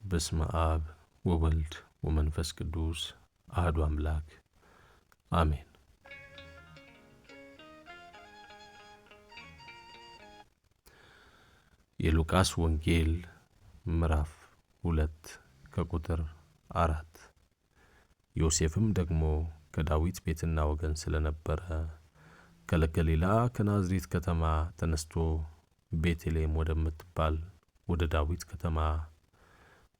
በስመ አብ ወወልድ ወመንፈስ ቅዱስ አሐዱ አምላክ አሜን። የሉቃስ ወንጌል ምዕራፍ 2 ከቁጥር 4። ዮሴፍም ደግሞ ከዳዊት ቤትና ወገን ስለነበረ ከገሊላ ከናዝሬት ከተማ ተነስቶ ቤተልሔም ወደምትባል ወደ ዳዊት ከተማ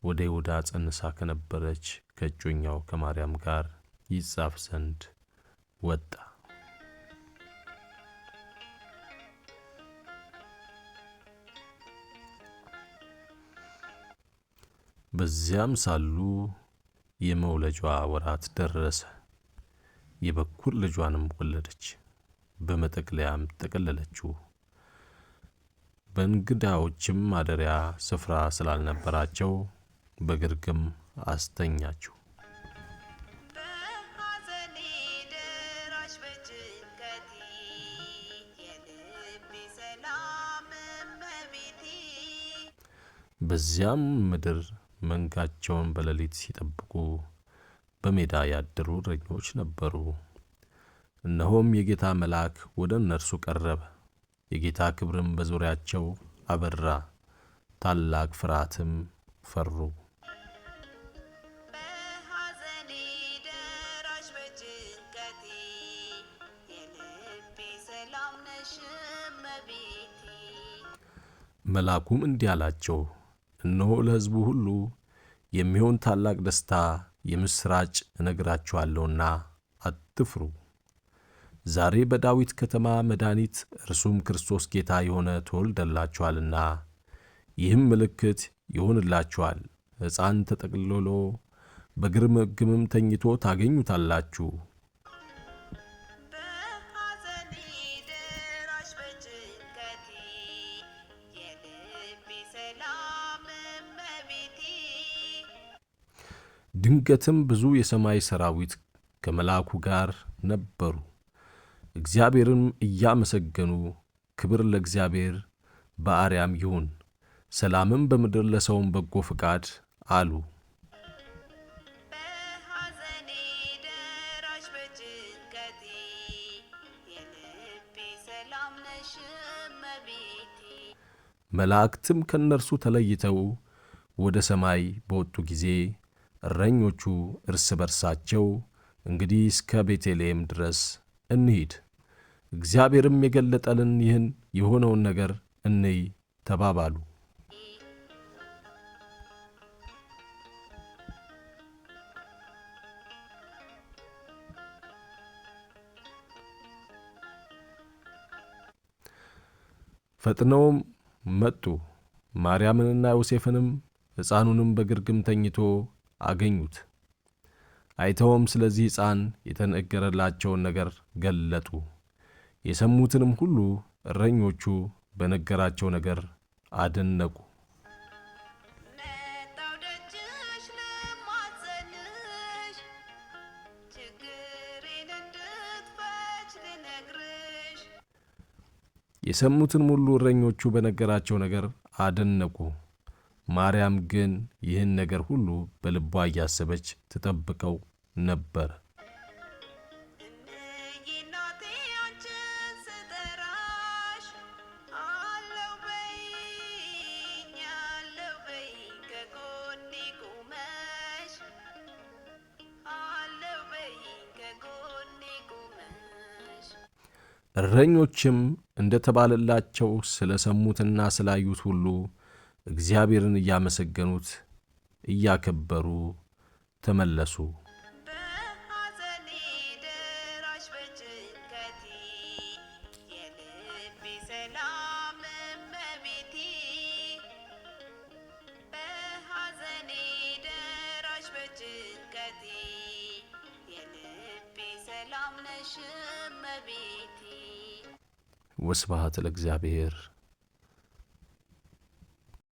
ወደ ይሁዳ ጸንሳ ከነበረች ከእጮኛው ከማርያም ጋር ይጻፍ ዘንድ ወጣ። በዚያም ሳሉ የመውለጃዋ ወራት ደረሰ። የበኩር ልጇንም ወለደች፣ በመጠቅለያም ጠቀለለችው። በእንግዳዎችም ማደሪያ ስፍራ ስላልነበራቸው በግርግም አስተኛችው። በዚያም ምድር መንጋቸውን በሌሊት ሲጠብቁ በሜዳ ያደሩ እረኞች ነበሩ። እነሆም የጌታ መልአክ ወደ እነርሱ ቀረበ፣ የጌታ ክብርም በዙሪያቸው አበራ፣ ታላቅ ፍርሃትም ፈሩ። መልአኩም እንዲህ አላቸው፣ እነሆ ለሕዝቡ ሁሉ የሚሆን ታላቅ ደስታ የምሥራች እነግራችኋለሁና አትፍሩ። ዛሬ በዳዊት ከተማ መድኃኒት እርሱም ክርስቶስ ጌታ የሆነ ተወልዶላችኋልና። ይህም ምልክት ይሆንላችኋል፣ ሕፃን ተጠቅልሎ በግርግምም ተኝቶ ታገኙታላችሁ። ድንገትም ብዙ የሰማይ ሰራዊት ከመልአኩ ጋር ነበሩ፣ እግዚአብሔርም እያመሰገኑ ክብር ለእግዚአብሔር በአርያም ይሁን፣ ሰላምም በምድር ለሰውም በጎ ፍቃድ አሉ። መላእክትም ከእነርሱ ተለይተው ወደ ሰማይ በወጡ ጊዜ እረኞቹ እርስ በርሳቸው እንግዲህ እስከ ቤተልሔም ድረስ እንሂድ፣ እግዚአብሔርም የገለጠልን ይህን የሆነውን ነገር እንይ ተባባሉ። ፈጥነውም መጡ፣ ማርያምንና ዮሴፍንም ሕፃኑንም በግርግም ተኝቶ አገኙት። አይተውም ስለዚህ ሕፃን የተነገረላቸውን ነገር ገለጡ። የሰሙትንም ሁሉ እረኞቹ በነገራቸው ነገር አደነቁ። የሰሙትን ሁሉ እረኞቹ በነገራቸው ነገር አደነቁ። ማርያም ግን ይህን ነገር ሁሉ በልቧ እያሰበች ትጠብቀው ነበር። እረኞችም እንደተባለላቸው ስለ ሰሙትና ስላዩት ሁሉ እግዚአብሔርን እያመሰገኑት እያከበሩ ተመለሱ። ወስብሐት ለእግዚአብሔር።